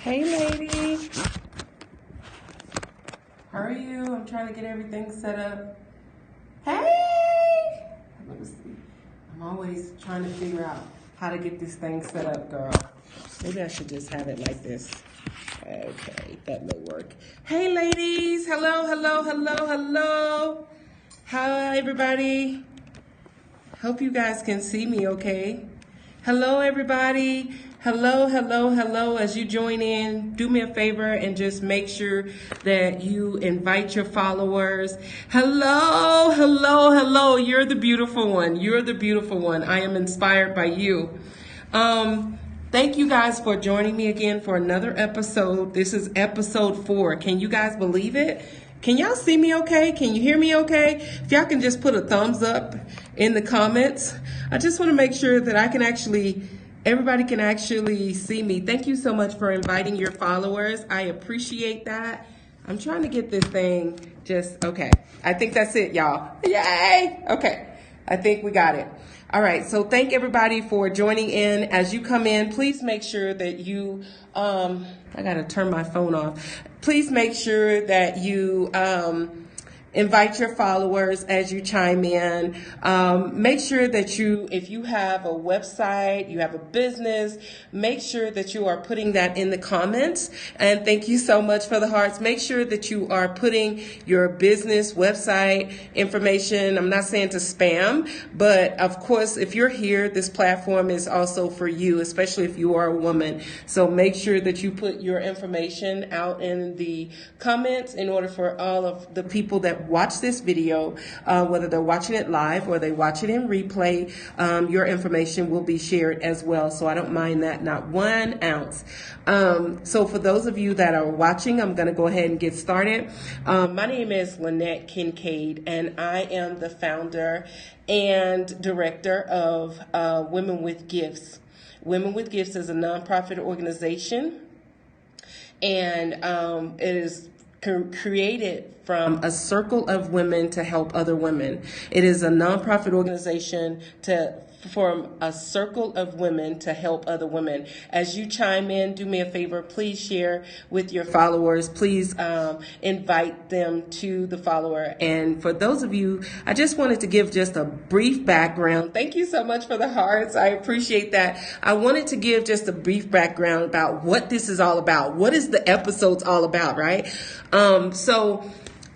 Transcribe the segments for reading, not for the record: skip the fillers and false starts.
Hey, lady. How are you? I'm trying to get everything set up. Hey! Let me see. I'm always trying to figure out how to get this thing set up, girl. Maybe I should just have it like this. Okay, that may work. Hey, ladies. Hello, hello, hello, hello. Hi, everybody. Hope you guys can see me okay. Hello, everybody. Hello, hello, hello. As you join in, do me a favor and just make sure that you invite your followers. Hello, hello, hello. You're the beautiful one. You're the beautiful one. I am inspired by you. Thank you guys for joining me again for another episode. This is episode 4. Can you guys believe it? Can y'all see me okay? Can you hear me okay? If y'all can just put a thumbs up in the comments. I just want to make sure that everybody can actually see me. Thank you so much for inviting your followers. I appreciate that. I'm trying to get this thing okay. I think that's it, y'all. Yay! Okay. I think we got it. All right. So thank everybody for joining in. As you come in, please make sure that you, I got to turn my phone off. Please make sure that you, invite your followers as you chime in. Make sure that if you have a website, you have a business, make sure that you are putting that in the comments. And thank you so much for the hearts. Make sure that you are putting your business website information. I'm not saying to spam, but of course, if you're here, this platform is also for you, especially if you are a woman. So make sure that you put your information out in the comments in order for all of the people that watch this video, whether they're watching it live or they watch it in replay, your information will be shared as well. So I don't mind that, not 1 ounce. So for those of you that are watching, I'm going to go ahead and get started. My name is Lynette Kincaid, and I am the founder and director of Women with Gifts. Women with Gifts is a nonprofit organization, and it is created from a circle of women to help other women. It is a nonprofit organization to form a circle of women to help other women. As you chime in, do me a favor, please share with your followers. Please invite them to the follower. And for those of you, I just wanted to give just a brief background. Thank you so much for the hearts. I appreciate that. I wanted to give just a brief background about what this is all about. What is the episodes all about, right? So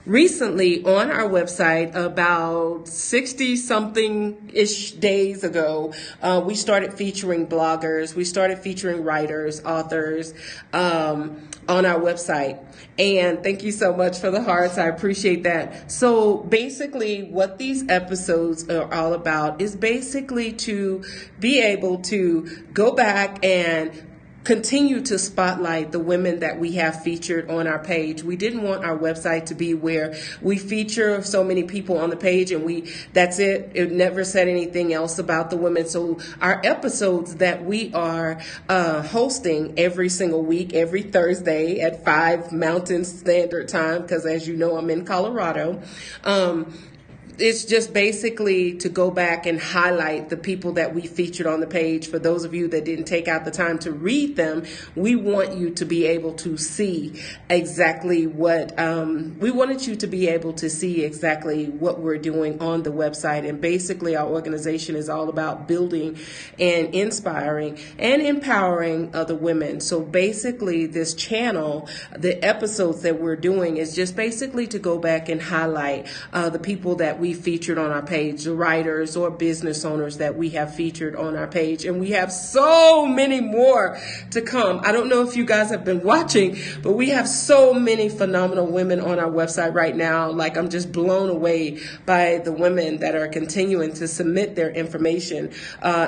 recently on our website, about 60-something-ish days ago, we started featuring bloggers. We started featuring writers, authors on our website. And thank you so much for the hearts. I appreciate that. So basically what these episodes are all about is basically to be able to go back and continue to spotlight the women that we have featured on our page. We didn't want our website to be where we feature so many people on the page and that's it. It never said anything else about the women. So our episodes that we are hosting every single week, every Thursday at 5 Mountain Standard Time, because as you know, I'm in Colorado. It's just basically to go back and highlight the people that we featured on the page. For those of you that didn't take out the time to read them, we want you to be able to see exactly what we're doing on the website. And basically our organization is all about building and inspiring and empowering other women. So basically this channel, the episodes that we're doing is just basically to go back and highlight the people that we featured on our page, the writers or business owners that we have featured on our page. And we have so many more to come. I don't know if you guys have been watching, but we have so many phenomenal women on our website right now. Like, I'm just blown away by the women that are continuing to submit their information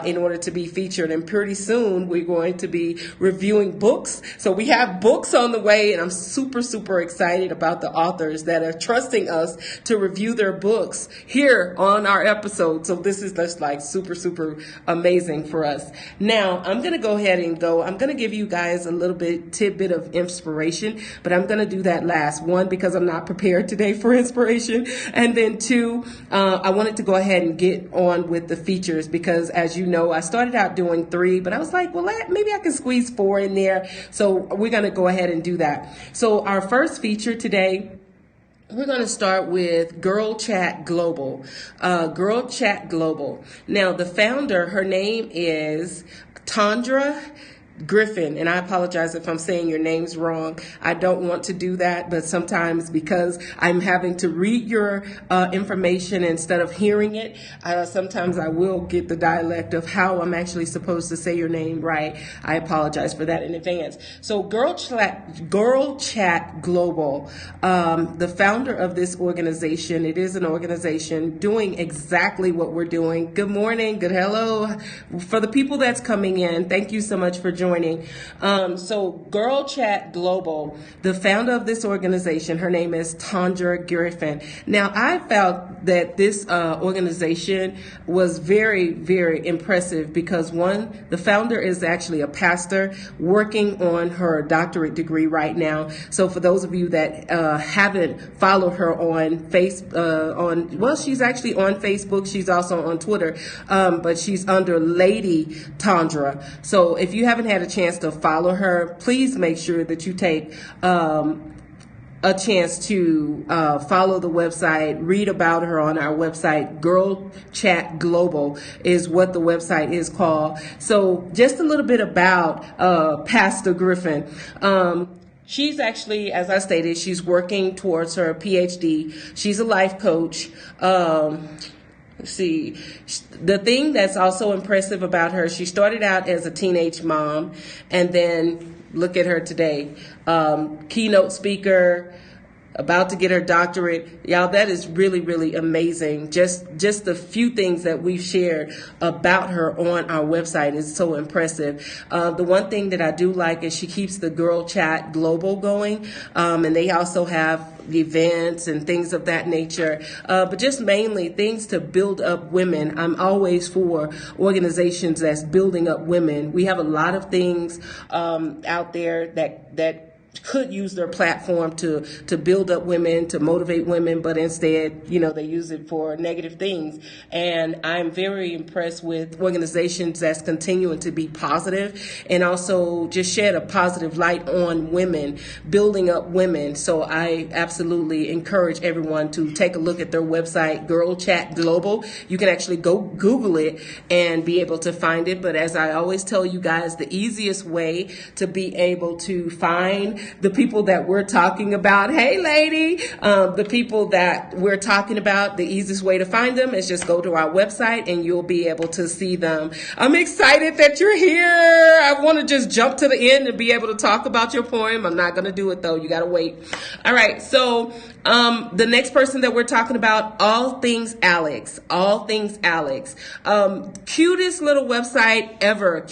in order to be featured. And pretty soon we're going to be reviewing books. So we have books on the way, and I'm super, super excited about the authors that are trusting us to review their books. reports here on our episode. So this is just like super, super amazing for us. Now, I'm going to go ahead and I'm going to give you guys a little tidbit of inspiration, but I'm going to do that last. One, because I'm not prepared today for inspiration. And then two, I wanted to go ahead and get on with the features because, as you know, I started out doing 3, but I was like, well, maybe I can squeeze 4 in there. So we're going to go ahead and do that. So our first feature today, we're going to start with Girl Chat Global. Girl Chat Global. Now, the founder, her name is Tandra Griffin, and I apologize if I'm saying your names wrong. I don't want to do that, but sometimes because I'm having to read your information instead of hearing it, sometimes I will get the dialect of how I'm actually supposed to say your name right. I apologize for that in advance. So Girl Chat Global, the founder of this organization, it is an organization doing exactly what we're doing. Good morning, good hello. For the people that's coming in, thank you so much for joining. So Girl Chat Global, the founder of this organization, her name is Tandra Griffin. Now, I felt that this organization was very, very impressive because one, the founder is actually a pastor working on her doctorate degree right now. So for those of you that haven't followed her on she's actually on Facebook. She's also on Twitter, but she's under Lady Tandra. So if you haven't had a chance to follow her, please make sure that you take a chance to follow the website, read about her on our website. Girl Chat Global is what the website is called. So just a little bit about Pastor Griffin. She's actually, as I stated, she's working towards her PhD. She's a life coach. See, the thing that's also impressive about her, she started out as a teenage mom, and then look at her today, keynote speaker, about to get her doctorate. Y'all, that is really, really amazing. Just the few things that we've shared about her on our website is so impressive. The one thing that I do like is she keeps the Girl Chat Global going, and they also have events and things of that nature, but just mainly things to build up women. I'm always for organizations that's building up women. We have a lot of things out there that could use their platform to build up women, to motivate women, but instead, they use it for negative things. And I'm very impressed with organizations that's continuing to be positive and also just shed a positive light on women, building up women. So I absolutely encourage everyone to take a look at their website, Girl Chat Global. You can actually go Google it and be able to find it. But as I always tell you guys, the easiest way to be able to find the people that we're talking about, hey lady, the people that we're talking about, the easiest way to find them is just go to our website and you'll be able to see them. I'm excited that you're here. I want to just jump to the end and be able to talk about your poem. I'm not going to do it though. You got to wait. All right. So the next person that we're talking about, All Things Alexx. All Things Alexx. Cutest little website ever.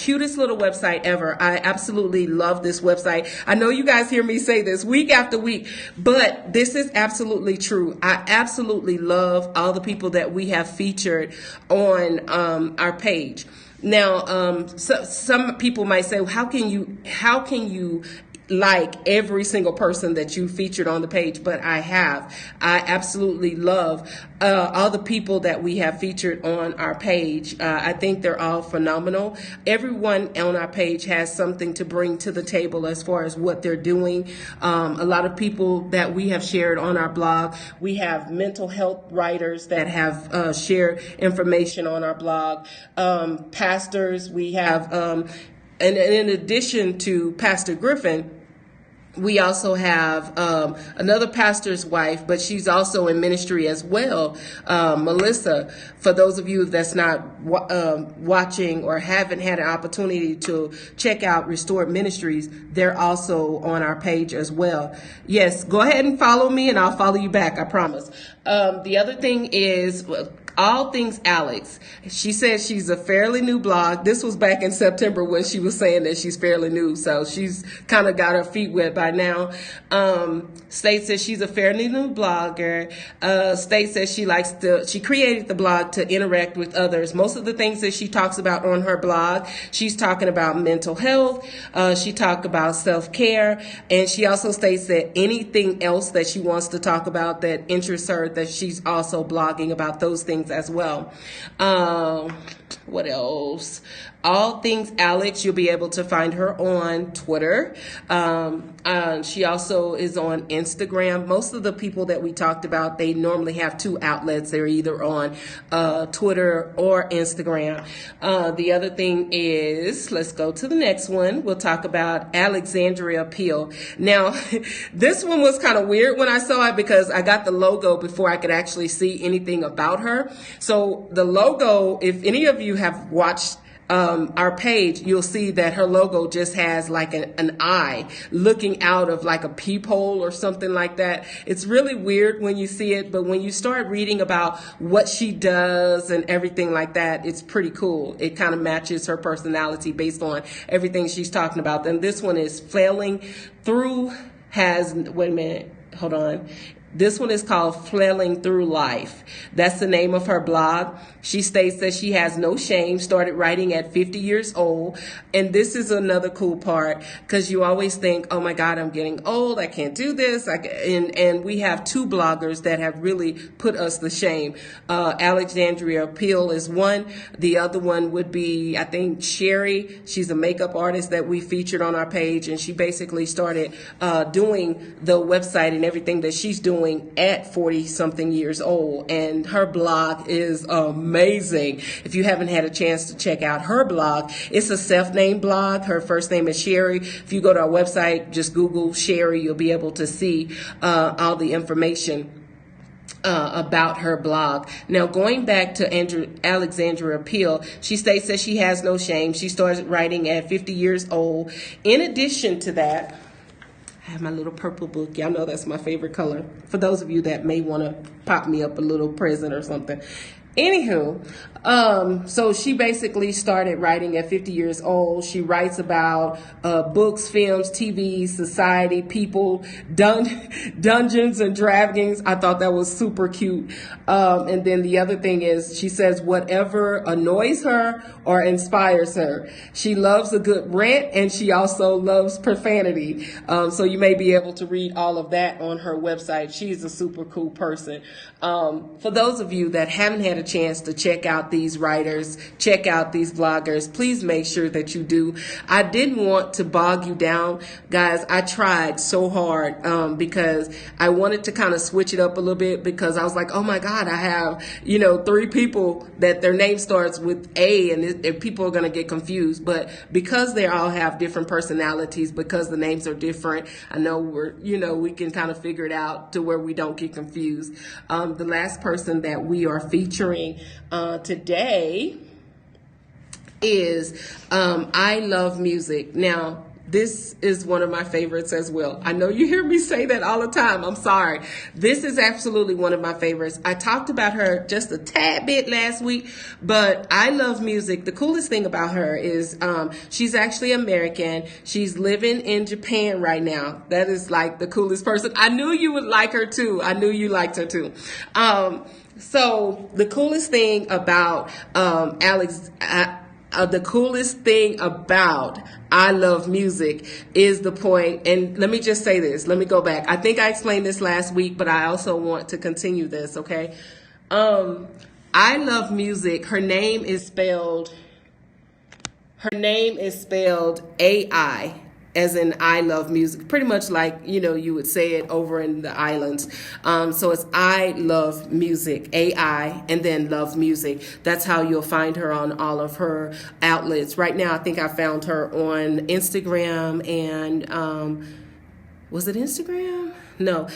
I absolutely love this website. I know you guys hear me say this week after week, but this is absolutely true. I absolutely love all the people that we have featured on our page. Now, some people might say, how can you like every single person that you featured on the page? But I absolutely love all the people that we have featured on our page. I think they're all phenomenal. Everyone on our page has something to bring to the table as far as what they're doing. A lot of people that we have shared on our blog. We have mental health writers that have shared information on our blog. Pastors, we have, and in addition to Pastor Griffin, we also have another pastor's wife, but she's also in ministry as well, Melissa. For those of you that's not watching or haven't had an opportunity to check out Restored Ministries, they're also on our page as well. Yes, go ahead and follow me and I'll follow you back, I promise. The other thing is All Things Alexx. She says she's a fairly new blog. This was back in September when she was saying that she's fairly new. So she's kind of got her feet wet by now. States that she's a fairly new blogger. States that she created the blog to interact with others. Most of the things that she talks about on her blog, she's talking about mental health. She talked about self-care. And she also states that anything else that she wants to talk about that interests her, that she's also blogging about those things as well. What else? All Things Alexx. You'll be able to find her on Twitter. She also is on Instagram. Most of the people that we talked about, they normally have two outlets. They're either on Twitter or Instagram. The other thing is, let's go to the next one. We'll talk about Alexandra Peel. Now, this one was kind of weird when I saw it because I got the logo before I could actually see anything about her. So the logo, if any of you have watched our page, you'll see that her logo just has like an eye looking out of like a peephole or something like that. It's really weird when you see it, but when you start reading about what she does and everything like that, it's pretty cool. It kind of matches her personality based on everything she's talking about. And this one is Flailing Through wait a minute, hold on. This one is called Flailing Through Life. That's the name of her blog. She states that she has no shame, started writing at 50 years old. And this is another cool part because you always think, oh my God, I'm getting old. I can't do this. And we have two bloggers that have really put us to shame. Alexandra Peel is one. The other one would be, I think, Sherry. She's a makeup artist that we featured on our page. And she basically started doing the website and everything that she's doing at 40 something years old, and her blog is amazing. If you haven't had a chance to check out her blog, it's a self-named blog. Her first name is Sherry. If you go to our website, just Google Sherry, you'll be able to see all the information about her blog. Now, going back to Alexandra Peel, she states that she has no shame. She started writing at 50 years old. In addition to that, I have my little purple book. Y'all know that's my favorite color. For those of you that may want to pop me up a little present or something. Anywho, so she basically started writing at 50 years old. She writes about books, films, TV, society, people, Dungeons and Dragons. I thought that was super cute. And then the other thing is she says whatever annoys her or inspires her. She loves a good rant and she also loves profanity. So you may be able to read all of that on her website. She's a super cool person. For those of you that haven't had a chance to check out these writers, check out these bloggers, please make sure that you do. I didn't want to bog you down, guys. I tried so hard because I wanted to kind of switch it up a little bit because I was like, oh my God, I have, 3 people that their name starts with A and people are going to get confused. But because they all have different personalities, because the names are different, I know we can kind of figure it out to where we don't get confused. The last person that we are featuring today is I Love Music. Now, this is one of my favorites as well. I know you hear me say that all the time. I'm sorry. This is absolutely one of my favorites. I talked about her just a tad bit last week, but I Love Music. The coolest thing about her is she's actually American. She's living in Japan right now. That is like the coolest person. I knew you would like her too. I knew you liked her too. So the coolest thing about the coolest thing about I Love Music is the point, and let me just say this. Let me go back. I think I explained this last week, but I also want to continue this, okay? I Love Music. Her name is spelled AI, as in I Love Music, pretty much like, you would say it over in the islands. So it's I Love Music, AI, and then Love Music. That's how you'll find her on all of her outlets. Right now, I think I found her on Instagram and, was it Instagram? No,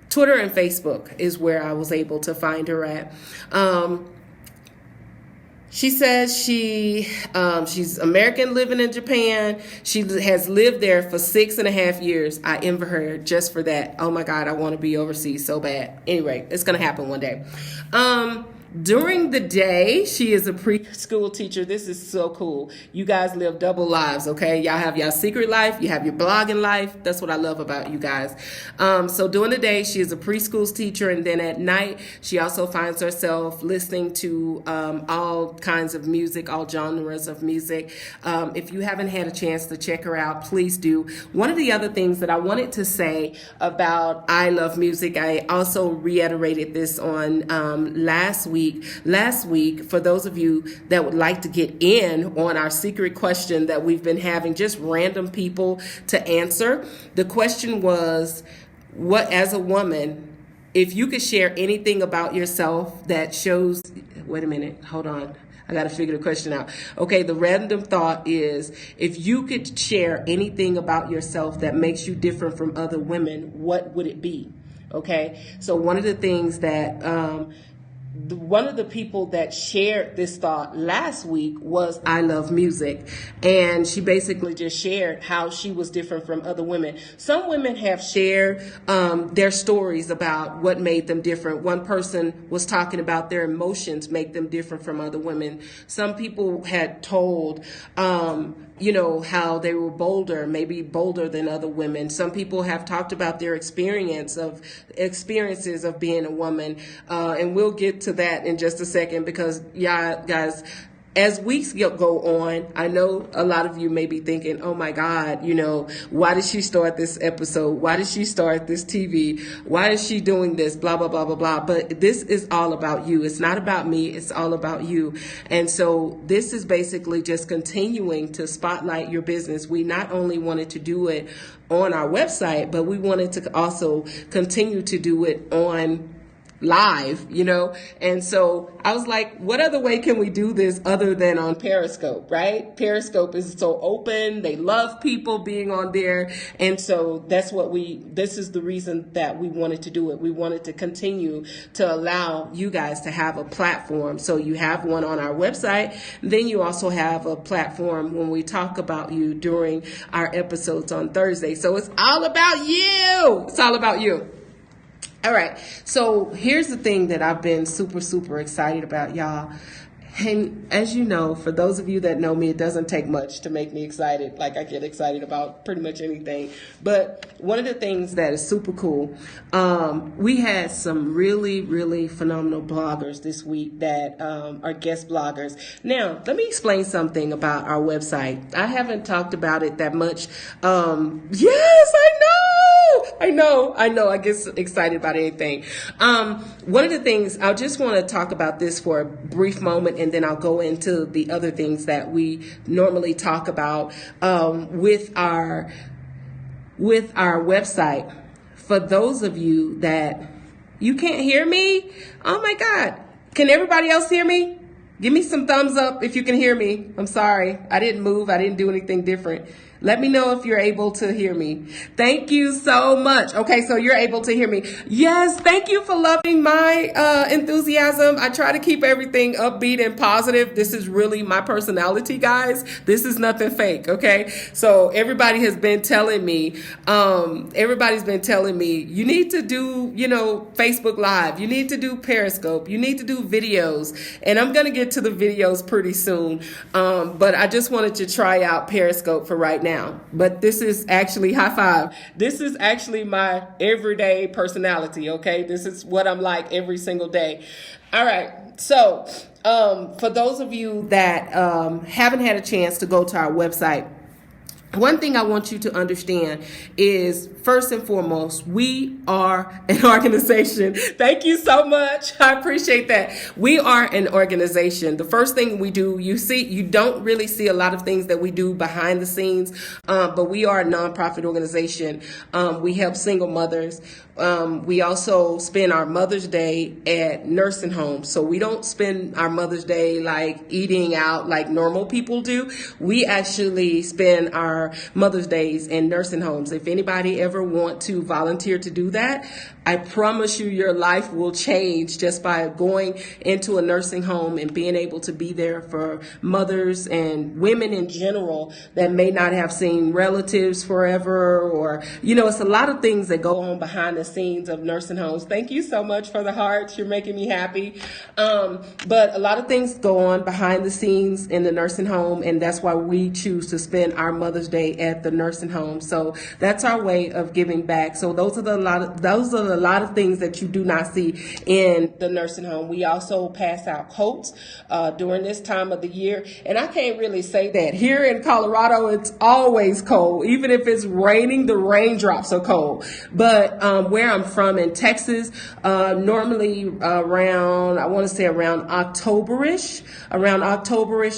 Twitter and Facebook is where I was able to find her at. She says she's American living in Japan. She has lived there for 6.5 years. I envy her just for that. Oh my God, I want to be overseas so bad. Anyway, it's gonna happen one day. During the day, she is a preschool teacher. This is so cool. You guys live double lives, okay? Y'all have your secret life, you have your blogging life. That's what I love about you guys. So during the day, she is a preschool teacher, and then at night, she also finds herself listening to all kinds of music, all genres of music. If you haven't had a chance to check her out, please do. One of the other things that I wanted to say about I Love Music, I also reiterated this on last week, for those of you that would like to get in on our secret question that we've been having just random people to answer. The question was, what, as a woman, if you could share anything about yourself that shows, wait a minute, hold on. I got to figure the question out. Okay, the random thought is, if you could share anything about yourself that makes you different from other women, what would it be? Okay, so one of the things that one of the people that shared this thought last week was I Love Music, and she basically just shared how she was different from other women. Some women have shared their stories about what made them different. One person was talking about their emotions make them different from other women. Some people had told how they were maybe bolder than other women. Some people have talked about their experiences of being a woman, and we'll get to that in just a second, because yeah, guys, as weeks go on, I know a lot of you may be thinking, oh my God, why did she start this episode? Why did she start this TV? Why is she doing this? Blah, blah, blah, blah, blah. But this is all about you. It's not about me. It's all about you. And so this is basically just continuing to spotlight your business. We not only wanted to do it on our website, but we wanted to also continue to do it on live, and so I was like, what other way can we do this other than on Periscope, right? Periscope is so open. They love people being on there. And so this is the reason that we wanted to do it. We wanted to continue to allow you guys to have a platform. So you have one on our website. Then you also have a platform when we talk about you during our episodes on Thursday. So it's all about you. It's all about you. All right, so here's the thing that I've been super, super excited about, y'all. And as you know, for those of you that know me, it doesn't take much to make me excited. Like, I get excited about pretty much anything. But one of the things that is super cool, we had some really, really phenomenal bloggers this week that are guest bloggers. Now, let me explain something about our website. I haven't talked about it that much. Yes, I know. I get excited about anything. One of the things, I just want to talk about this for a brief moment, and then I'll go into the other things that we normally talk about with our website. For those of you that you can't hear me, oh my God, can everybody else hear me? Give me some thumbs up if you can hear me. I'm sorry, I didn't move, I didn't do anything different. Let me know if you're able to hear me. Thank you so much. Okay, so you're able to hear me. Yes, thank you for loving my enthusiasm. I try to keep everything upbeat and positive. This is really my personality, guys. This is nothing fake, okay? So everybody has been telling me, you need to do, Facebook Live. You need to do Periscope. You need to do videos. And I'm going to get to the videos pretty soon. But I just wanted to try out Periscope for right now. But this is actually, high five, this is actually my everyday personality, okay? This is what I'm like every single day. All right, so for those of you that haven't had a chance to go to our website, one thing I want you to understand is, first and foremost, we are an organization. Thank you so much. I appreciate that. We are an organization. The first thing we do, you don't really see a lot of things that we do behind the scenes, but we are a nonprofit organization. We help single mothers. We also spend our Mother's Day at nursing homes. So we don't spend our Mother's Day like eating out like normal people do. We actually spend our Mother's Days in nursing homes. If anybody ever ever want to volunteer to do that, I promise you your life will change just by going into a nursing home and being able to be there for mothers and women in general that may not have seen relatives forever, or, it's a lot of things that go on behind the scenes of nursing homes. Thank you so much for the hearts. You're making me happy. But a lot of things go on behind the scenes in the nursing home, and that's why we choose to spend our Mother's Day at the nursing home. So that's our way of giving back. So those are a lot of things that you do not see in the nursing home. We also pass out coats during this time of the year. And I can't really say that. Here in Colorado, it's always cold. Even if it's raining, the raindrops are cold. But where I'm from in Texas, normally around October-ish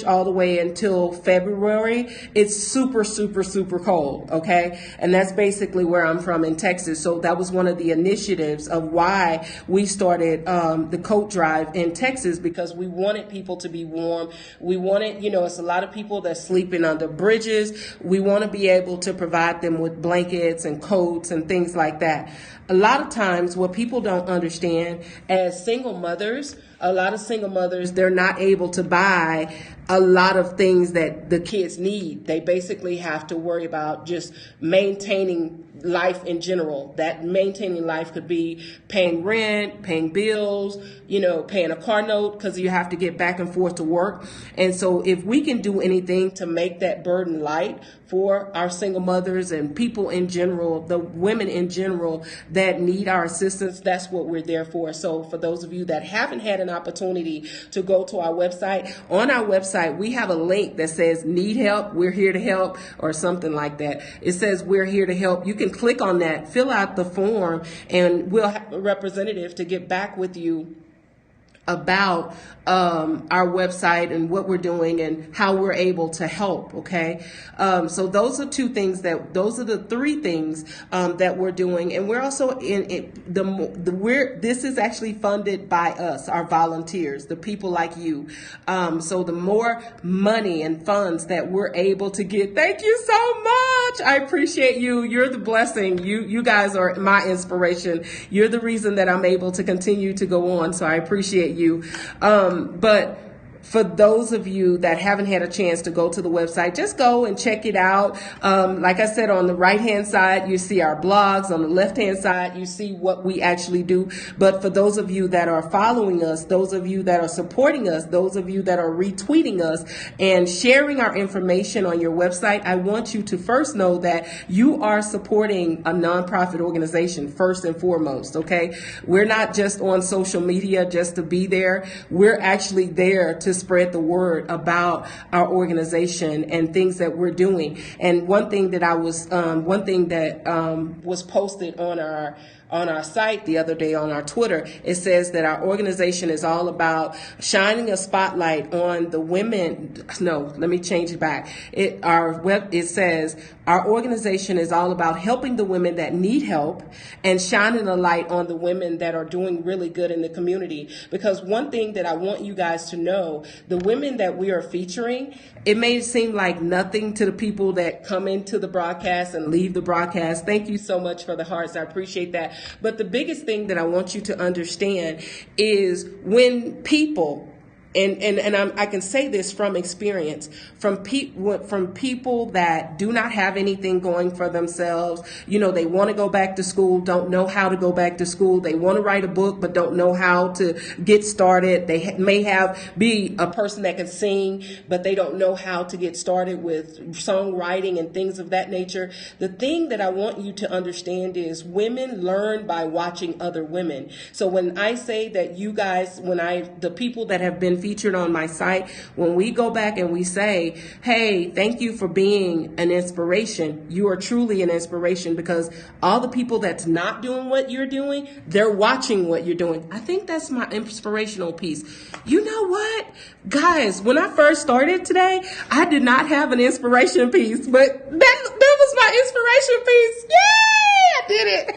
all the way until February, it's super, super, super cold, okay? And that's basically where I'm from in Texas. So that was one of the initiatives of why we started the coat drive in Texas, because we wanted people to be warm. We wanted, it's a lot of people that's sleeping under bridges. We want to be able to provide them with blankets and coats and things like that. A lot of times what people don't understand, as single mothers, a lot of single mothers, they're not able to buy a lot of things that the kids need. They basically have to worry about just maintaining life in general. That maintaining life could be paying rent, paying bills, paying a car note, because you have to get back and forth to work. And so if we can do anything to make that burden light for our single mothers and people in general, the women in general that need our assistance, that's what we're there for. So for those of you that haven't had an opportunity to go to our website, on our website, we have a link that says need help, we're here to help, or something like that. It says we're here to help. You can click on that, fill out the form, and we'll have a representative to get back with you about our website and what we're doing and how we're able to help. Okay. So those are those are the three things that we're doing. And we're also this is actually funded by us, our volunteers, the people like you. So the more money and funds that we're able to get, thank you so much. I appreciate you. You're the blessing. You guys are my inspiration. You're the reason that I'm able to continue to go on. So I appreciate you. But for those of you that haven't had a chance to go to the website, just go and check it out. Like I said, on the right-hand side, you see our blogs. On the left-hand side, you see what we actually do. But for those of you that are following us, those of you that are supporting us, those of you that are retweeting us and sharing our information on your website, I want you to first know that you are supporting a nonprofit organization first and foremost, okay? We're not just on social media just to be there. We're actually there to spread the word about our organization and things that we're doing. And one thing that was posted on our site the other day on our Twitter, it says that our organization is all about shining a spotlight on the women. No, let me change it back. It says our organization is all about helping the women that need help and shining a light on the women that are doing really good in the community. Because one thing that I want you guys to know, the women that we are featuring, it may seem like nothing to the people that come into the broadcast and leave the broadcast. Thank you so much for the hearts. I appreciate that. But the biggest thing that I want you to understand is when people, I can say this from experience, from people that do not have anything going for themselves. They want to go back to school, don't know how to go back to school. They want to write a book, but don't know how to get started. They may be a person that can sing, but they don't know how to get started with songwriting and things of that nature. The thing that I want you to understand is women learn by watching other women. So when I say that you guys, the people that have been featured on my site, when we go back and we say, hey, thank you for being an inspiration, you are truly an inspiration, because all the people that's not doing what you're doing, they're watching what you're doing. I think that's my inspirational piece. You know what, guys, when I first started today, I did not have an inspiration piece, but that was my inspiration piece. Yay, I did it.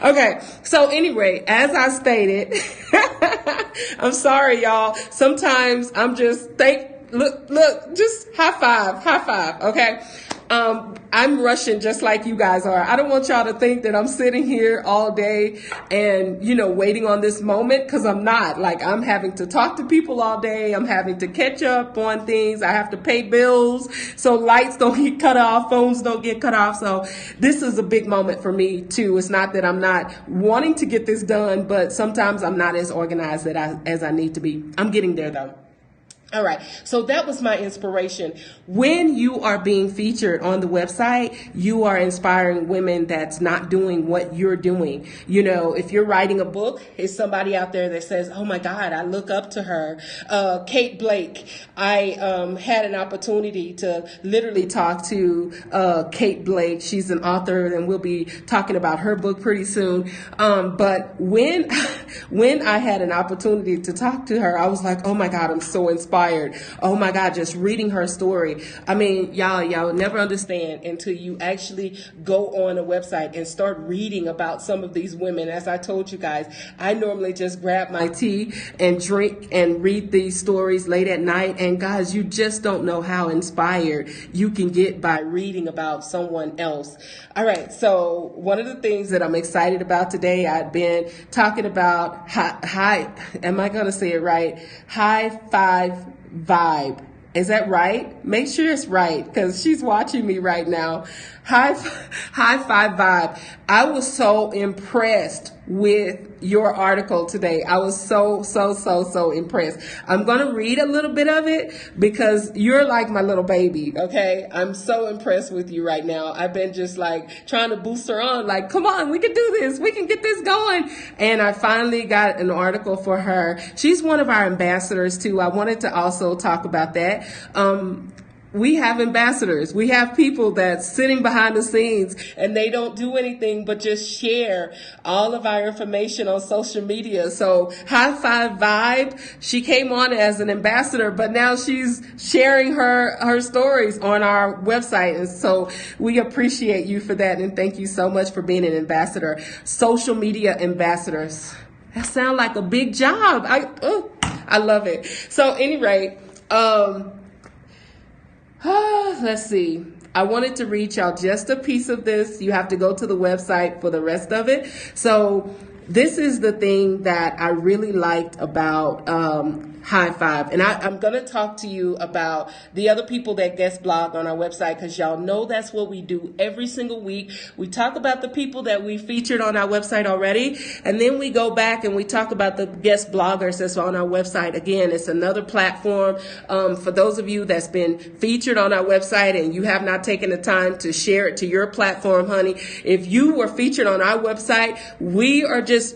Okay, so anyway, as I stated, I'm sorry, y'all. Sometimes I'm just look, just high five, okay? I'm rushing just like you guys are. I don't want y'all to think that I'm sitting here all day and, waiting on this moment, because I'm not. Like, I'm having to talk to people all day. I'm having to catch up on things. I have to pay bills. So lights don't get cut off. Phones don't get cut off. So this is a big moment for me too. It's not that I'm not wanting to get this done, but sometimes I'm not as organized as I need to be. I'm getting there though. All right. So that was my inspiration. When you are being featured on the website, you are inspiring women that's not doing what you're doing. If you're writing a book, it's somebody out there that says, oh my God, I look up to her. Kate Blake. I had an opportunity to literally talk to Kate Blake. She's an author, and we'll be talking about her book pretty soon. But when I had an opportunity to talk to her, I was like, oh my God, I'm so inspired. Oh my God, just reading her story. I mean, y'all never understand until you actually go on a website and start reading about some of these women. As I told you guys, I normally just grab my tea and drink and read these stories late at night. And guys, you just don't know how inspired you can get by reading about someone else. All right. So one of the things that I'm excited about today, I've been talking about am I going to say it right? High five vibe. Is that right? Make sure it's right, because she's watching me right now. High five vibe. I was so impressed with your article today. I was so impressed. I'm going to read a little bit of it because you're like my little baby. Okay. I'm so impressed with you right now. I've been just like trying to boost her on, like, come on, we can do this. We can get this going. And I finally got an article for her. She's one of our ambassadors too. I wanted to also talk about that. We have ambassadors. We have people that's sitting behind the scenes and they don't do anything but just share all of our information on social media. So High Five Vibe, she came on as an ambassador, but now she's sharing her stories on our website. And so we appreciate you for that. And thank you so much for being an ambassador. Social media ambassadors. That sounds like a big job. I love it. So anyway, let's see. I wanted to read y'all just a piece of this. You have to go to the website for the rest of it. So this is the thing that I really liked about High Five. And I'm going to talk to you about the other people that guest blog on our website, because y'all know that's what we do every single week. We talk about the people that we featured on our website already, and then we go back and we talk about the guest bloggers that's on our website. Again, it's another platform for those of you that's been featured on our website and you have not taken the time to share it to your platform, honey. If you were featured on our website, we are just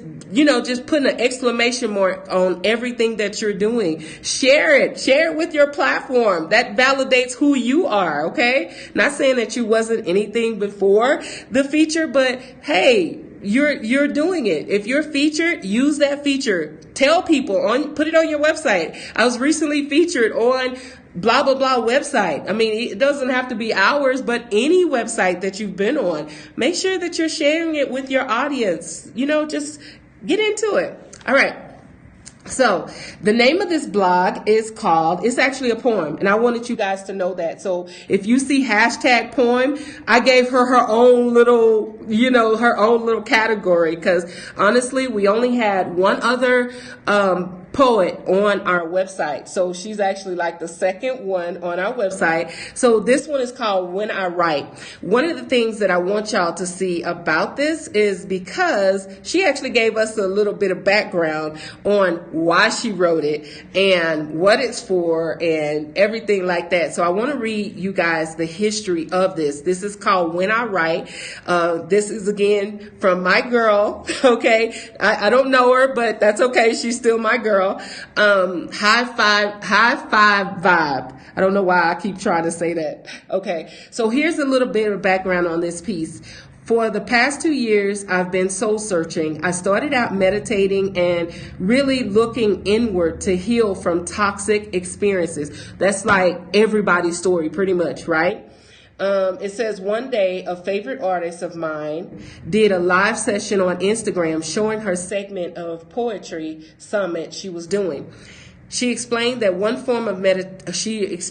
putting an exclamation mark on everything that you're doing. Share it with your platform. That validates who you are. Okay. Not saying that you wasn't anything before the feature, but hey, you're doing it. If you're featured, use that feature. Tell people put it on your website. I was recently featured on blah, blah, blah website. I mean, it doesn't have to be ours, but any website that you've been on, make sure that you're sharing it with your audience. Just get into it. All right. So the name of this blog is called, it's actually a poem, and I wanted you guys to know that. So if you see hashtag poem, I gave her own little, her own little category, because honestly, we only had one other poet on our website. So she's actually like the second one on our website. So this one is called When I Write. One of the things that I want y'all to see about this is because she actually gave us a little bit of background on why she wrote it and what it's for and everything like that. So I want to read you guys the history of this. This is called When I Write. This is again from my girl. Okay. I don't know her, but that's okay. She's still my girl. High five vibe. I don't know why I keep trying to say that. Okay. So here's a little bit of background on this piece. For the past 2 years, I've been soul searching. I started out meditating and really looking inward to heal from toxic experiences. That's like everybody's story pretty much, right? It says one day a favorite artist of mine did a live session on Instagram showing her segment of poetry summit she was doing. She explained that one form of meditation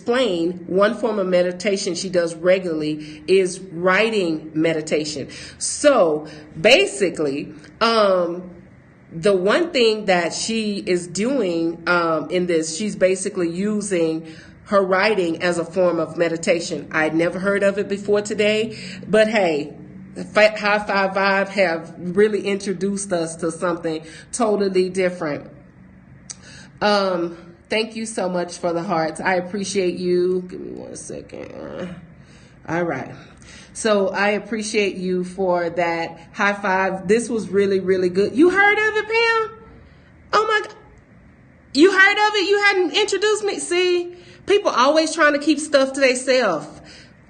she does regularly is writing meditation. So basically, the one thing that she is doing in this, she's basically using her writing as a form of meditation. I'd never heard of it before today, but hey, High Five Vibe have really introduced us to something totally different. Thank you so much for the hearts. I appreciate you. Give me 1 second. All right. So I appreciate you for that high five. This was really, really good. You heard of it, Pam? Oh my God. You heard of it? You hadn't introduced me. See, people always trying to keep stuff to themselves.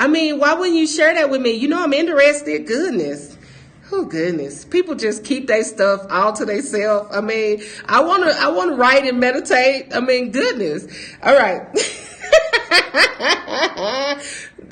I mean, why wouldn't you share that with me? You know I'm interested. Goodness. Oh goodness. People just keep their stuff all to themselves. I mean, I wanna write and meditate. I mean, goodness. All right.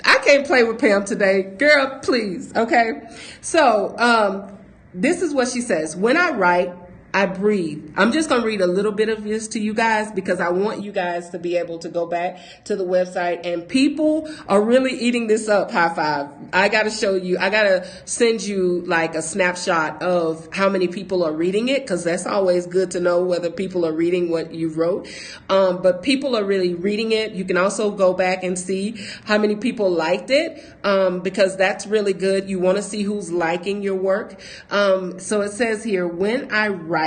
I can't play with Pam today. Girl, please. Okay. So, this is what she says. When I write, I breathe. I'm just going to read a little bit of this to you guys because I want you guys to be able to go back to the website, and people are really eating this up. High five. I got to show you. I got to send you like a snapshot of how many people are reading it, because that's always good to know whether people are reading what you wrote. But people are really reading it. You can also go back and see how many people liked it, because that's really good. You want to see who's liking your work. So it says here, when I write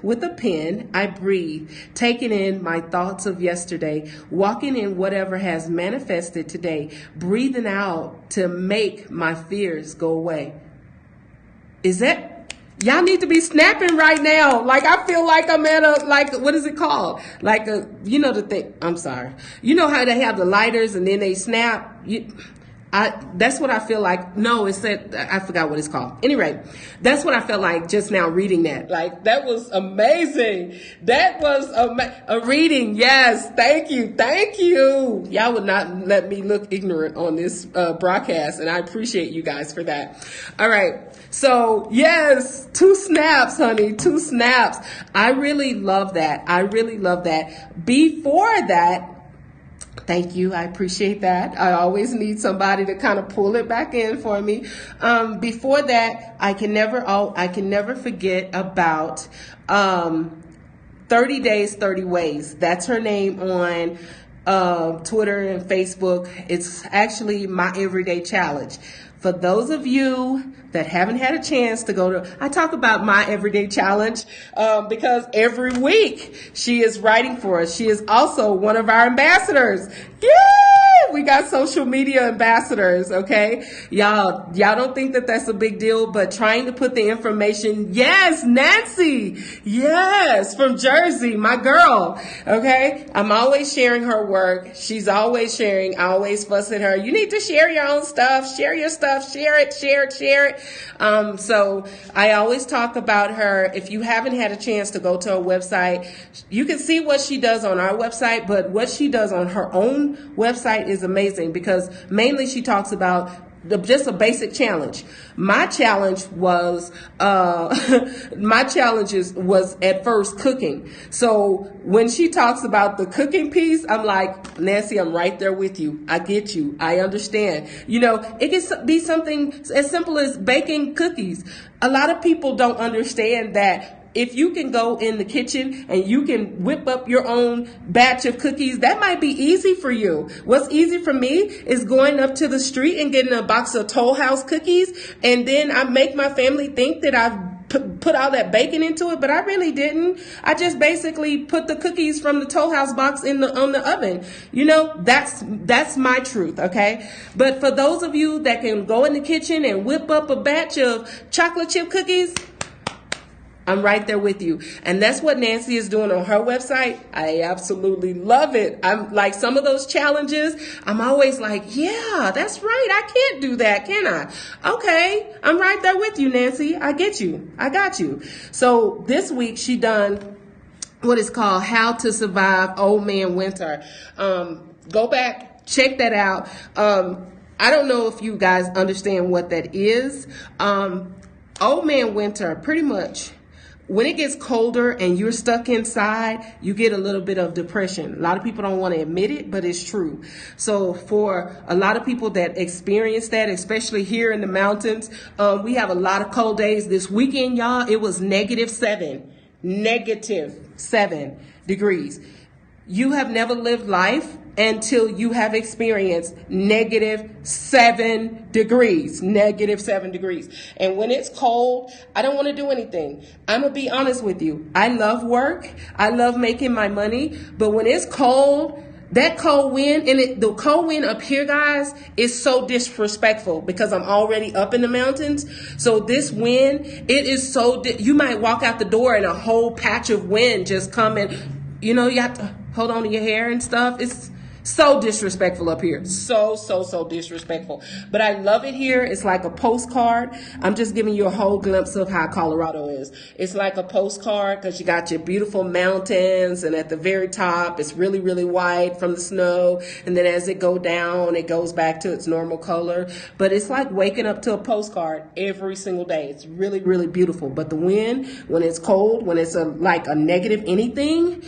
with a pen, I breathe, taking in my thoughts of yesterday, walking in whatever has manifested today, breathing out to make my fears go away. Is that, y'all need to be snapping right now. Like, I feel like I'm at a, like, what is it called? Like a, you know, the thing, I'm sorry. You know how they have the lighters and then they snap? That's what I feel like. No, it said, I forgot what it's called. Anyway, that's what I felt like just now reading that. Like, that was amazing. That was a reading. Yes. Thank you. Thank you. Y'all would not let me look ignorant on this broadcast, and I appreciate you guys for that. All right. So yes, 2 snaps, honey, 2 snaps. I really love that. I really love that. Before that, thank you. I appreciate that. I always need somebody to kind of pull it back in for me. Before that, I can never forget about 30 Days, 30 Ways. That's her name on Twitter and Facebook. It's actually my everyday challenge. For those of you that haven't had a chance to go to, I talk about my everyday challenge because every week she is writing for us. She is also one of our ambassadors. Yay! We got social media ambassadors, okay? Y'all don't think that that's a big deal, but trying to put the information, yes, Nancy, yes, from Jersey, my girl, okay? I'm always sharing her work. She's always sharing. I always fuss at her. You need to share your own stuff, share your stuff, share it. So I always talk about her. If you haven't had a chance to go to her website, you can see what she does on our website, but what she does on her own website is amazing, because mainly she talks about just a basic challenge. My challenge was was at first cooking. So when she talks about the cooking piece, I'm like, Nancy, I'm right there with you. I get you. I understand. You know, it can be something as simple as baking cookies. A lot of people don't understand that if you can go in the kitchen and you can whip up your own batch of cookies, that might be easy for you. What's easy for me is going up to the street and getting a box of Toll House cookies, and then I make my family think that I've put all that bacon into it, but I really didn't. I just basically put the cookies from the Toll House box on the oven. You know, that's my truth, okay? But for those of you that can go in the kitchen and whip up a batch of chocolate chip cookies, I'm right there with you. And that's what Nancy is doing on her website. I absolutely love it. I'm like, some of those challenges, I'm always like, yeah, that's right. I can't do that, can I? Okay. I'm right there with you, Nancy. I get you. I got you. So this week she done what is called How to Survive Old Man Winter. Go back, check that out. I don't know if you guys understand what that is. Old Man Winter, pretty much, when it gets colder and you're stuck inside, you get a little bit of depression. A lot of people don't want to admit it, but it's true. So for a lot of people that experience that, especially here in the mountains, we have a lot of cold days. This weekend, y'all, it was -7 degrees. You have never lived life until you have experienced -7 degrees, -7 degrees. And when it's cold, I don't want to do anything. I'm going to be honest with you. I love work. I love making my money. But when it's cold, that cold wind, and the cold wind up here, guys, is so disrespectful because I'm already up in the mountains. So this wind, it is so, you might walk out the door and a whole patch of wind just coming. You know, you have to hold on to your hair and stuff. It's so disrespectful up here. So disrespectful. But I love it here. It's like a postcard. I'm just giving you a whole glimpse of how Colorado is. It's like a postcard because you got your beautiful mountains, and at the very top, it's really, really white from the snow. And then as it goes down, it goes back to its normal color. But it's like waking up to a postcard every single day. It's really, really beautiful. But the wind, when it's cold, when it's like a negative anything,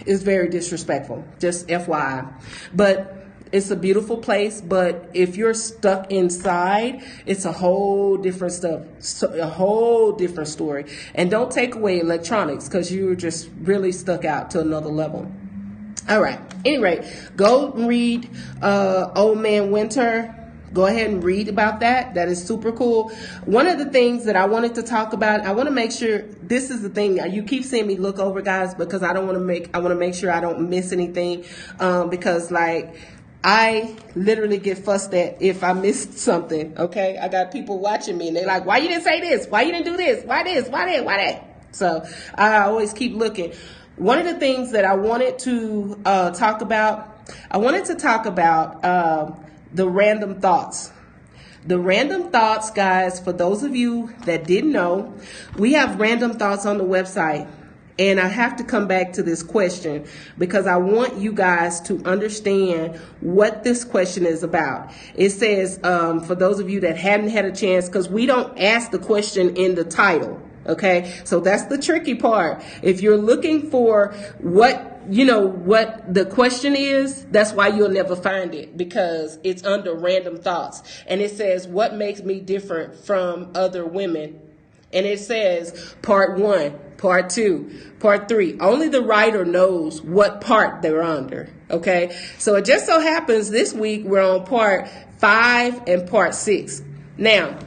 is very disrespectful, just FYI. But it's a beautiful place. But if you're stuck inside, it's a whole different stuff, a whole different story. And don't take away electronics because you're just really stuck out to another level. All right. Anyway, go read Old Man Winter. Go ahead and read about that. That is super cool. One of the things that I wanted to talk about, I want to make sure, this is the thing, you keep seeing me look over, guys, because I want to make sure I don't miss anything, because like, I literally get fussed at if I missed something, okay? I got people watching me and they're like, why you didn't say this? Why you didn't do this? Why this? Why that? Why that? So I always keep looking. One of the things that I wanted to talk about, the random thoughts. The random thoughts, guys, for those of you that didn't know, we have random thoughts on the website. And I have to come back to this question because I want you guys to understand what this question is about. It says, for those of you that hadn't had a chance, because we don't ask the question in the title. Okay, so that's the tricky part. If you're looking for what the question is, that's why you'll never find it, because it's under random thoughts. And it says, what makes me different from other women? And it says part 1, part 2, part 3. Only the writer knows what part they're under. Okay, so it just so happens this week we're on part 5 and part 6. Now,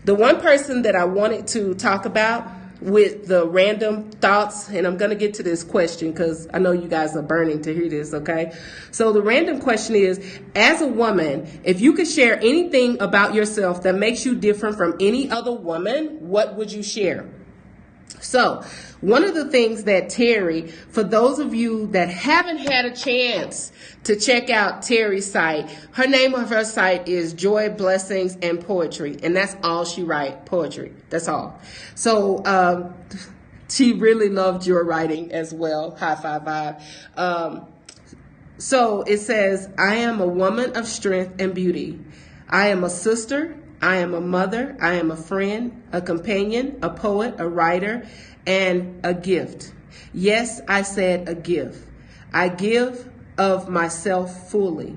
the one person that I wanted to talk about with the random thoughts, and I'm going to get to this question because I know you guys are burning to hear this, okay? So the random question is, as a woman, if you could share anything about yourself that makes you different from any other woman, what would you share? So one of the things that Terry, for those of you that haven't had a chance to check out Terry's site, her name of her site is Joy, Blessings, and Poetry. And that's all she writes, poetry. That's all. So she really loved your writing as well. High five vibe. So it says, I am a woman of strength and beauty. I am a sister. I am a mother, I am a friend, a companion, a poet, a writer, and a gift. Yes, I said a gift. I give of myself fully.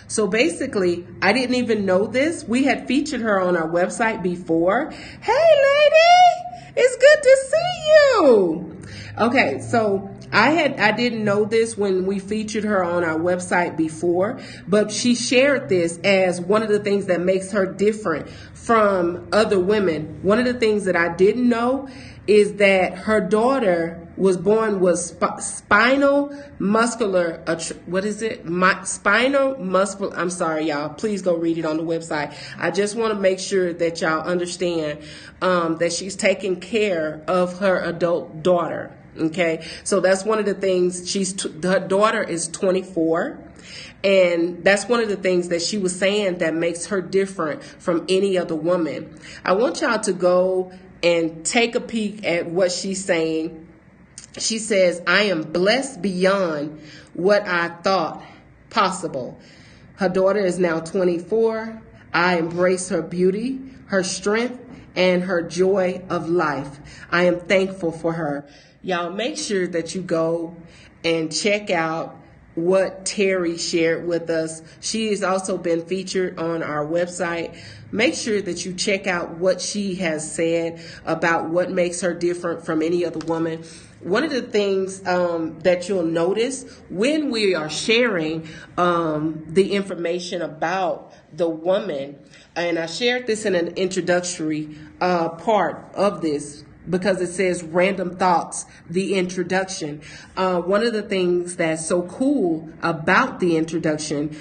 So basically, I didn't even know this. We had featured her on our website before. Hey, lady, it's good to see you. Okay, so I didn't know this when we featured her on our website before, but she shared this as one of the things that makes her different from other women. One of the things that I didn't know is that her daughter was born with spinal muscular, I'm sorry, y'all. Please go read it on the website. I just want to make sure that y'all understand that she's taking care of her adult daughter. Okay, so that's one of the things. Her daughter is 24, and that's one of the things that she was saying that makes her different from any other woman. I want y'all to go and take a peek at what she's saying. She says, I am blessed beyond what I thought possible. Her daughter is now 24. I embrace her beauty, her strength, and her joy of life. I am thankful for her. Y'all make sure that you go and check out what Terry shared with us. She has also been featured on our website. Make sure that you check out what she has said about what makes her different from any other woman. One of the things that you'll notice when we are sharing the information about the woman, and I shared this in an introductory part of this, because it says random thoughts, the introduction. One of the things that's so cool about the introduction,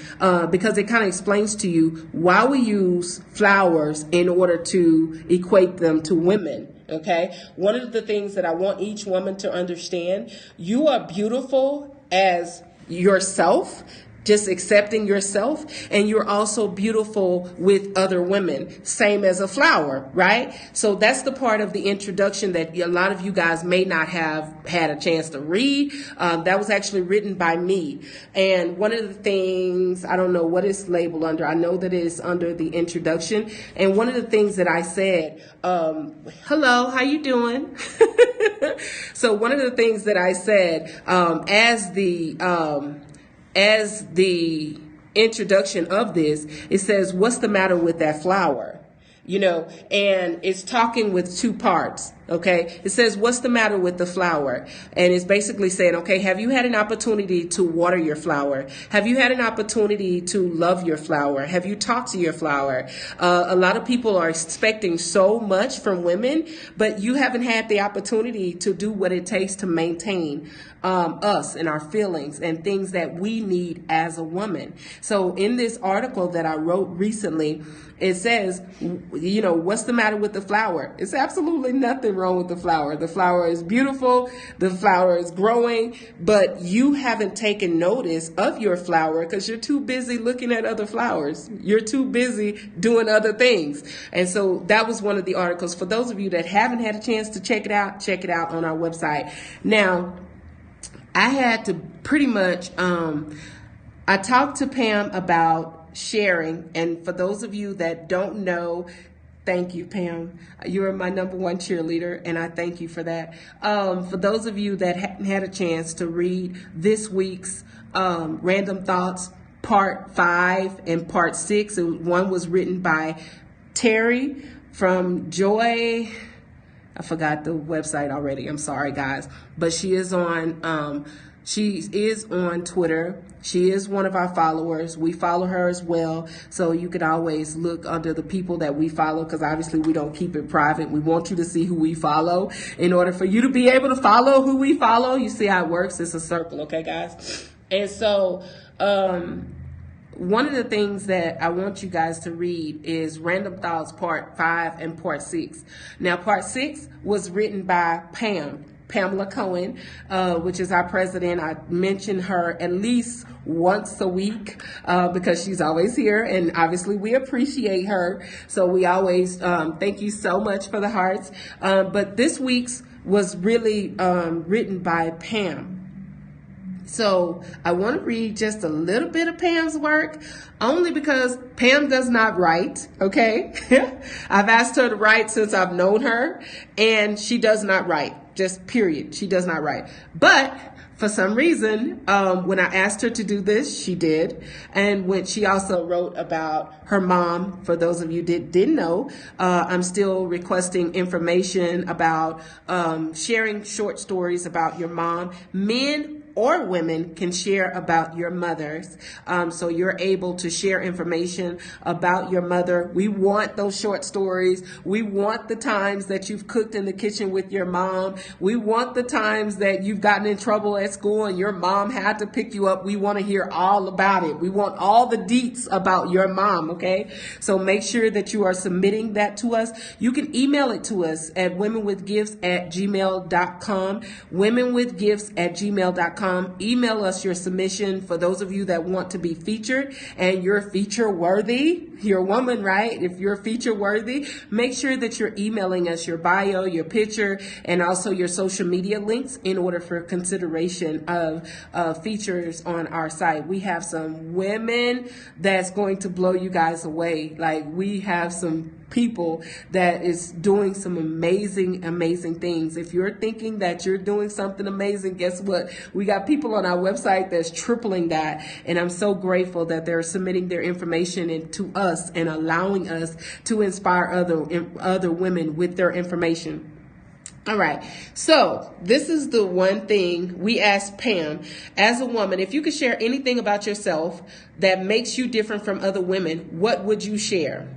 because it kind of explains to you why we use flowers in order to equate them to women. Okay. One of the things that I want each woman to understand, you are beautiful as yourself, just accepting yourself, and you're also beautiful with other women, same as a flower, right? So that's the part of the introduction that a lot of you guys may not have had a chance to read. That was actually written by me. And one of the things, I don't know what it's labeled under. I know that it's under the introduction. And one of the things that I said, hello, how you doing? So one of the things that I said, as the introduction of this, it says, what's the matter with that flower? You know, and it's talking with two parts. Okay, it says, what's the matter with the flower? And it's basically saying, okay, have you had an opportunity to water your flower? Have you had an opportunity to love your flower? Have you talked to your flower? A lot of people are expecting so much from women, but you haven't had the opportunity to do what it takes to maintain us and our feelings and things that we need as a woman. So in this article that I wrote recently, it says, you know, what's the matter with the flower? It's absolutely nothing wrong with the flower. The flower is beautiful. The flower is growing, but you haven't taken notice of your flower because you're too busy looking at other flowers. You're too busy doing other things. And so that was one of the articles. For those of you that haven't had a chance to check it out on our website. Now, I had to pretty much, I talked to Pam about sharing, and for those of you that don't know, thank you, Pam. You are my number one cheerleader, and I thank you for that. For those of you that hadn't had a chance to read this week's Random Thoughts, Part 5 and Part 6, one was written by Terry from Joy. I forgot the website already. I'm sorry, guys. But she is on Twitter. She is one of our followers. We follow her as well. So you could always look under the people that we follow, because obviously we don't keep it private. We want you to see who we follow. In order for you to be able to follow who we follow, you see how it works? It's a circle, okay, guys? And so one of the things that I want you guys to read is Random Thoughts Part 5 and Part 6. Now, Part 6 was written by Pamela Cohen, which is our president. I mention her at least once a week because she's always here, and obviously we appreciate her. So we always thank you so much for the hearts. But this week's was really written by Pam. So I want to read just a little bit of Pam's work, only because Pam does not write, okay? I've asked her to write since I've known her, and she does not write, just period. She does not write. But for some reason, when I asked her to do this, she did. And when she also wrote about her mom, for those of you that didn't know, I'm still requesting information about sharing short stories about your mom. Men or women can share about your mothers. So you're able to share information about your mother. We want those short stories. We want the times that you've cooked in the kitchen with your mom. We want the times that you've gotten in trouble at school and your mom had to pick you up. We want to hear all about it. We want all the deets about your mom, okay? So make sure that you are submitting that to us. You can email it to us at womenwithgifts@gmail.com, womenwithgifts@gmail.com. thingsalexx.com. Email us your submission for those of you that want to be featured and you're feature worthy. You're a woman, right? If you're feature worthy, make sure that you're emailing us your bio, your picture, and also your social media links in order for consideration of features on our site. We have some women that's going to blow you guys away. Like, we have some people that is doing some amazing things. If you're thinking that you're doing something amazing, guess what? We got people on our website that's tripling that, and I'm so grateful that they're submitting their information into us and allowing us to inspire other women with their information. All right. So this is the one thing we asked Pam, as a woman, if you could share anything about yourself that makes you different from other women, what would you share?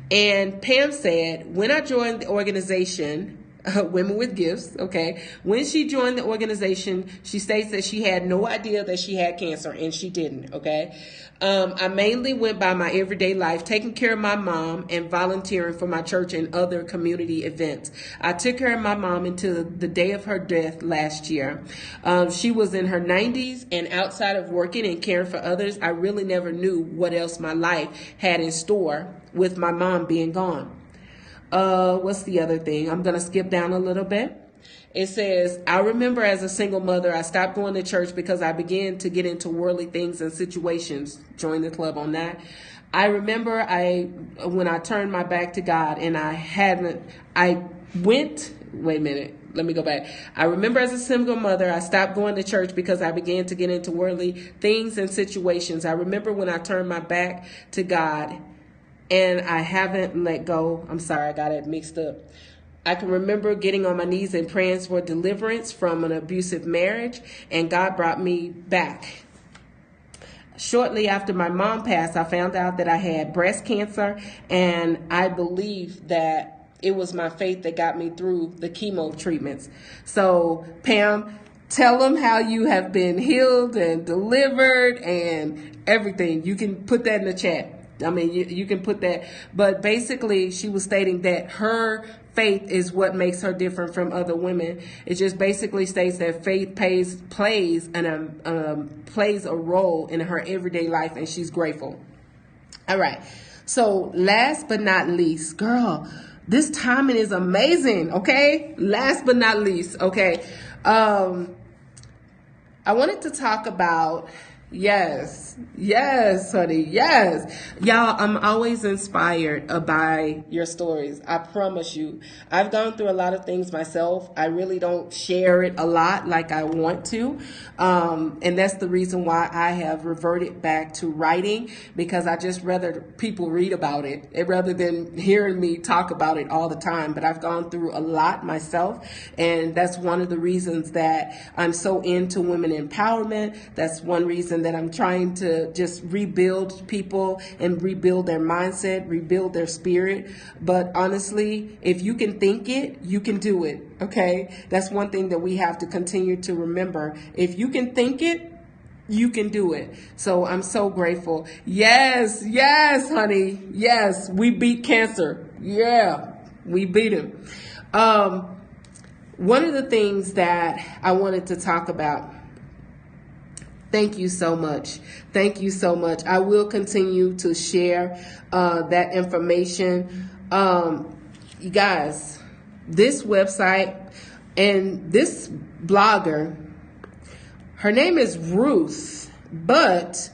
And Pam said, when I joined the organization, Women with Gifts, okay, when she joined the organization, she states that she had no idea that she had cancer, and she didn't, okay? I mainly went by my everyday life, taking care of my mom and volunteering for my church and other community events. I took care of my mom until the day of her death last year. She was in her 90s, and outside of working and caring for others, I really never knew what else my life had in store with my mom being gone. What's the other thing? I'm going to skip down a little bit. It says, I remember as a single mother, I stopped going to church because I began to get into worldly things and situations. Join the club on that. I remember when I turned my back to God and wait a minute. Let me go back. I remember as a single mother, I stopped going to church because I began to get into worldly things and situations. I remember when I turned my back to God and I haven't let go. I'm sorry, I got it mixed up. I can remember getting on my knees and praying for deliverance from an abusive marriage, and God brought me back. Shortly after my mom passed, I found out that I had breast cancer, and I believe that it was my faith that got me through the chemo treatments. So, Pam, tell them how you have been healed and delivered and everything. You can put that in the chat. I mean, you can put that. But basically, she was stating that her faith is what makes her different from other women. It just basically states that faith plays a role in her everyday life, and she's grateful. All right. So last but not least, girl, this timing is amazing. Okay. Last but not least. Okay. I wanted to talk about, yes, honey, yes. Y'all, I'm always inspired by your stories. I promise you. I've gone through a lot of things myself. I really don't share it a lot like I want to. And that's the reason why I have reverted back to writing, because I just rather people read about it rather than hearing me talk about it all the time. But I've gone through a lot myself. And that's one of the reasons that I'm so into women empowerment. That's one reason that I'm trying to just rebuild people and rebuild their mindset, rebuild their spirit. But honestly, if you can think it, you can do it. Okay. That's one thing that we have to continue to remember. If you can think it, you can do it. So I'm so grateful. Yes, honey. Yes, we beat cancer. Yeah, we beat him. One of the things that I wanted to talk about. Thank you so much. Thank you so much. I will continue to share that information. You guys, this website and this blogger, her name is Ruth, but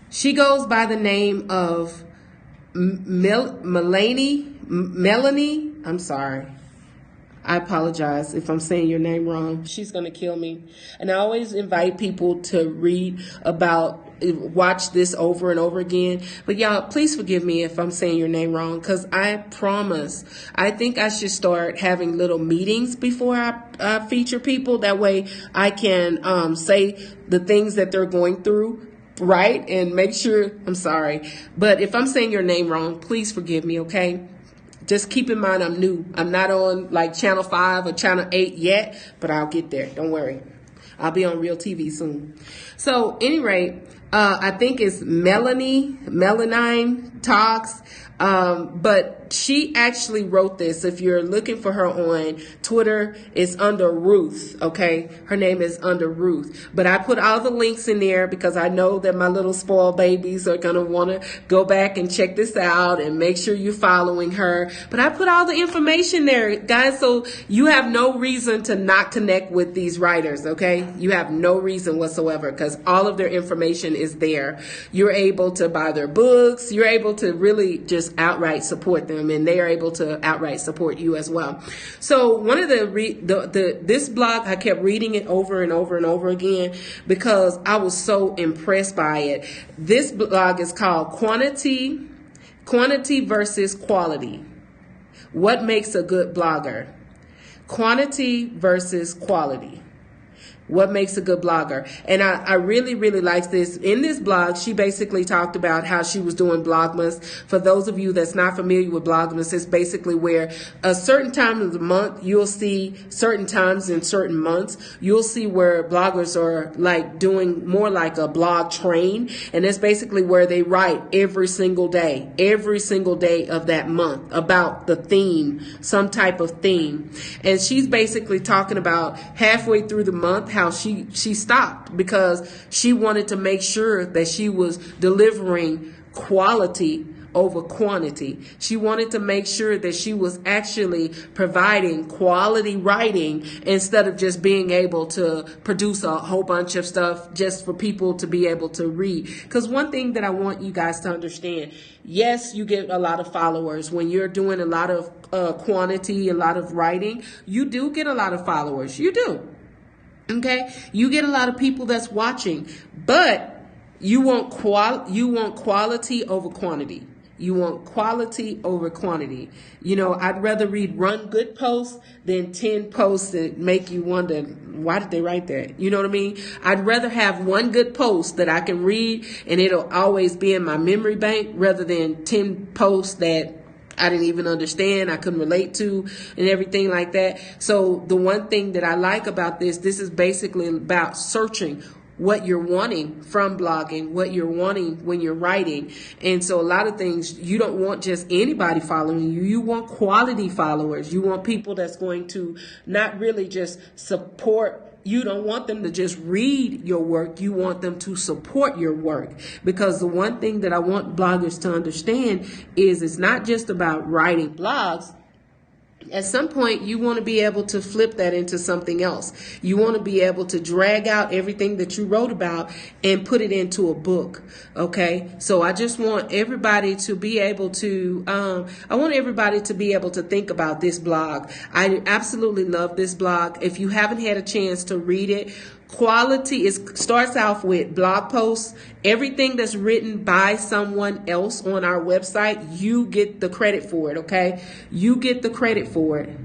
she goes by the name of Melanie. I'm sorry. I apologize if I'm saying your name wrong. She's going to kill me. And I always invite people to watch this over and over again. But y'all, please forgive me if I'm saying your name wrong, because I promise, I think I should start having little meetings before I feature people. That way I can say the things that they're going through, right? And make sure, I'm sorry. But if I'm saying your name wrong, please forgive me, okay? Just keep in mind, I'm new. I'm not on like Channel 5 or Channel 8 yet, but I'll get there. Don't worry. I'll be on real TV soon. So, any rate, I think it's Melanine Talks. But she actually wrote this. If you're looking for her on Twitter, it's under Ruth. Okay. Her name is under Ruth, but I put all the links in there because I know that my little spoiled babies are going to want to go back and check this out and make sure you're following her. But I put all the information there, guys. So you have no reason to not connect with these writers. Okay. You have no reason whatsoever because all of their information is there. You're able to buy their books. You're able to really just outright support them, and they are able to outright support you as well. So one of this blog, I kept reading it over and over and over again because I was so impressed by it. This blog is called Quantity versus Quality. What makes a good blogger? Quantity versus quality. What makes a good blogger? And I really, really like this. In this blog, she basically talked about how she was doing Blogmas. For those of you that's not familiar with Blogmas, it's basically where a certain time of the month, you'll see certain times in certain months, you'll see where bloggers are like doing more like a blog train. And it's basically where they write every single day of that month about the theme, some type of theme. And she's basically talking about halfway through the month, how she stopped because she wanted to make sure that she was delivering quality over quantity. She wanted to make sure that she was actually providing quality writing instead of just being able to produce a whole bunch of stuff just for people to be able to read. Because one thing that I want you guys to understand, yes, you get a lot of followers when you're doing a lot of quantity, a lot of writing. You do get a lot of followers. You do. Okay, you get a lot of people that's watching, but you want quality over quantity. You want quality over quantity. You know, I'd rather read one good post than 10 posts that make you wonder, why did they write that? You know what I mean? I'd rather have one good post that I can read and it'll always be in my memory bank rather than 10 posts that I didn't even understand, I couldn't relate to, and everything like that. So the one thing that I like about this is basically about searching what you're wanting from blogging, what you're wanting when you're writing. And so a lot of things, you don't want just anybody following you. You want quality followers. You want people that's going to not really just support. You don't want them to just read your work. You want them to support your work. Because the one thing that I want bloggers to understand is it's not just about writing blogs. At some point, you want to be able to flip that into something else. You want to be able to drag out everything that you wrote about and put it into a book. Okay. So I just want everybody to be able to, think about this blog. I absolutely love this blog. If you haven't had a chance to read it, quality starts off with blog posts. Everything that's written by someone else on our website, you get the credit for it, okay? You get the credit for it.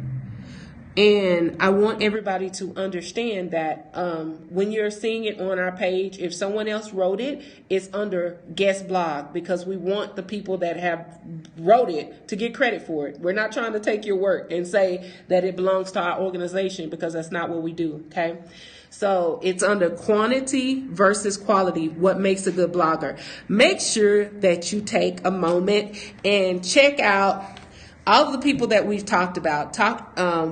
And I want everybody to understand that when you're seeing it on our page, if someone else wrote it, it's under guest blog because we want the people that have wrote it to get credit for it. We're not trying to take your work and say that it belongs to our organization because that's not what we do, okay? So it's under quantity versus quality. What makes a good blogger? Make sure that you take a moment and check out all of the people that we've talked about.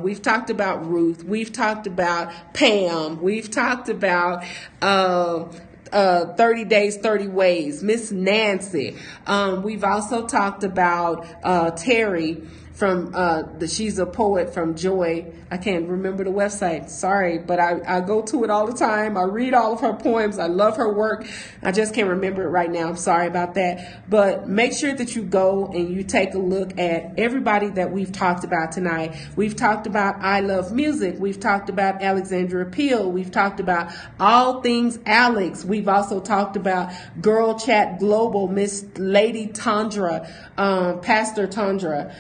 We've talked about Ruth. We've talked about Pam. We've talked about 30 Days, 30 Ways, Miss Nancy. We've also talked about Terry from she's a poet from Joy. I can't remember the website. Sorry, but I go to it all the time. I read all of her poems. I love her work. I just can't remember it right now. I'm sorry about that. But make sure that you go and you take a look at everybody that we've talked about tonight. We've talked about I Love Music. We've talked about Alexandra Peel. We've talked about All Things Alexx. We've also talked about Girl Chat Global, Miss Lady Tandra, Pastor Tandra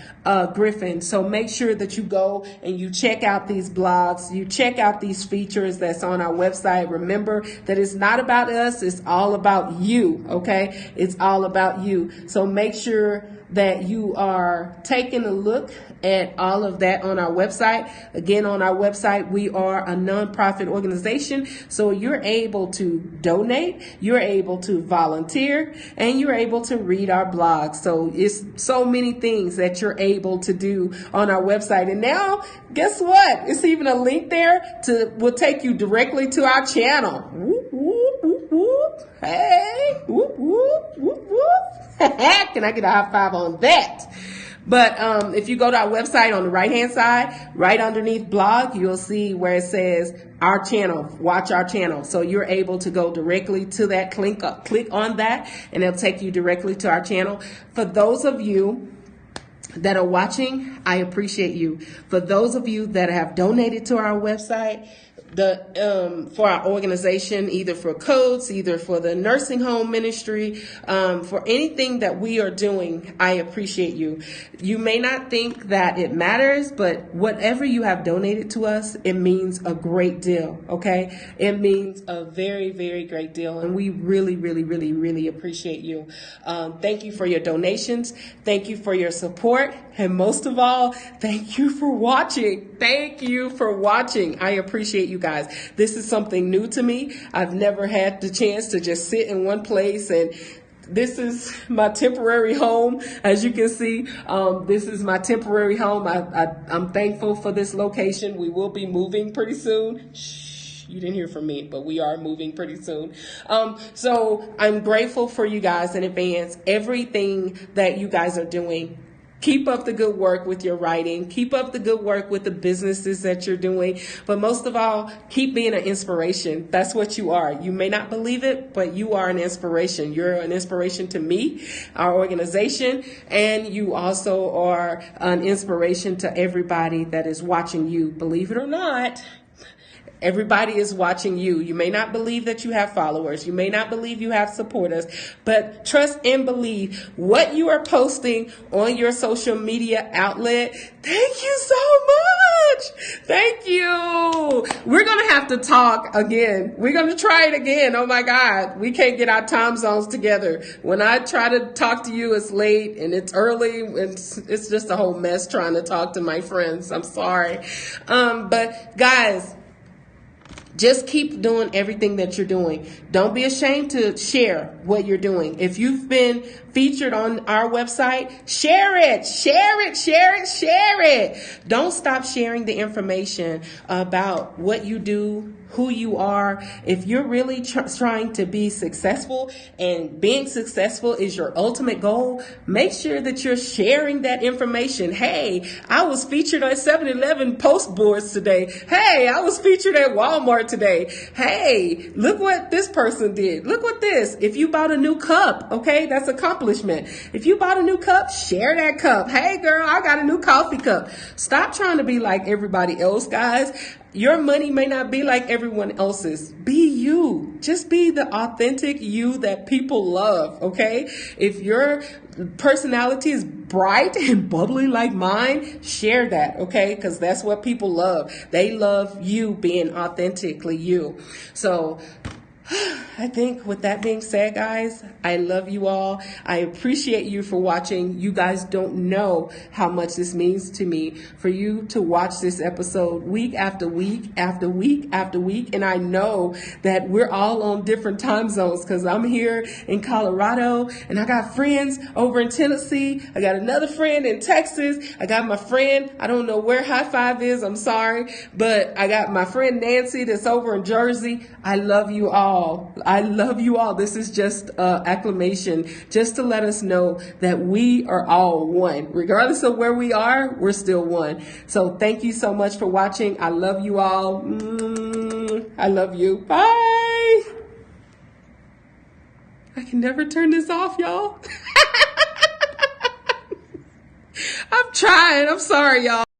Griffin. So make sure that you go and you check out these blogs, you check out these features that's on our website. Remember that it's not about us, it's all about you, okay? It's all about you. So make sure that you are taking a look at all of that on our website. Again, on our website, we are a nonprofit organization, so you're able to donate, you're able to volunteer, and you're able to read our blog. So it's so many things that you're able to do on our website. And now, guess what? It's even a link there will take you directly to our channel. Whoop, whoop, whoop, whoop. Hey, whoop, whoop, whoop, whoop. Can I get a high five on that? But if you go to our website on the right-hand side, right underneath blog, you'll see where it says our channel, watch our channel. So you're able to go directly to that, click on that, and it'll take you directly to our channel. For those of you that are watching, I appreciate you. For those of you that have donated to our website, for our organization, either for codes, either for the nursing home ministry, for anything that we are doing, I appreciate you. You may not think that it matters, but whatever you have donated to us, it means a great deal. Okay. It means a very, very great deal. And we really, really, really, really appreciate you. Thank you for your donations. Thank you for your support. And most of all, thank you for watching. Thank you for watching. I appreciate you guys. This is something new to me. I've never had the chance to just sit in one place, and this is my temporary home. As you can see, this is my temporary home. I'm thankful for this location. We will be moving pretty soon. Shh, you didn't hear from me, but we are moving pretty soon. So I'm grateful for you guys in advance. Everything that you guys are doing. Keep up the good work with your writing. Keep up the good work with the businesses that you're doing. But most of all, keep being an inspiration. That's what you are. You may not believe it, but you are an inspiration. You're an inspiration to me, our organization, and you also are an inspiration to everybody that is watching you. Believe it or not, everybody is watching you. You may not believe that you have followers. You may not believe you have supporters, but trust and believe what you are posting on your social media outlet. Thank you so much. Thank you. We're going to have to talk again. We're going to try it again. Oh my God. We can't get our time zones together. When I try to talk to you, it's late and it's early. It's just a whole mess trying to talk to my friends. I'm sorry. But guys, just keep doing everything that you're doing. Don't be ashamed to share what you're doing. If you've been featured on our website, share it, share it, share it, share it. Don't stop sharing the information about what you do, who you are. If you're really trying to be successful and being successful is your ultimate goal, make sure that you're sharing that information. Hey, I was featured on 7-Eleven post boards today. Hey, I was featured at Walmart today. Hey, look what this person did. Look what this. If you bought a new cup, okay, that's accomplishment. If you bought a new cup, share that cup. Hey girl, I got a new coffee cup. Stop trying to be like everybody else, guys. Your money may not be like everyone else's. Be you. Just be the authentic you that people love, okay? If your personality is bright and bubbly like mine, share that, okay? Because that's what people love. They love you being authentically you. So I think with that being said, guys, I love you all. I appreciate you for watching. You guys don't know how much this means to me for you to watch this episode week after week after week after week. And I know that we're all on different time zones because I'm here in Colorado and I got friends over in Tennessee. I got another friend in Texas. I got my friend, I don't know where High Five is. I'm sorry, but I got my friend Nancy that's over in Jersey. I love you all. I love you all. This is just acclamation, just to let us know that we are all one. Regardless of where we are, we're still one. So thank you so much for watching. I love you all. I love you. Bye. I can never turn this off, y'all. I'm trying. I'm sorry, y'all.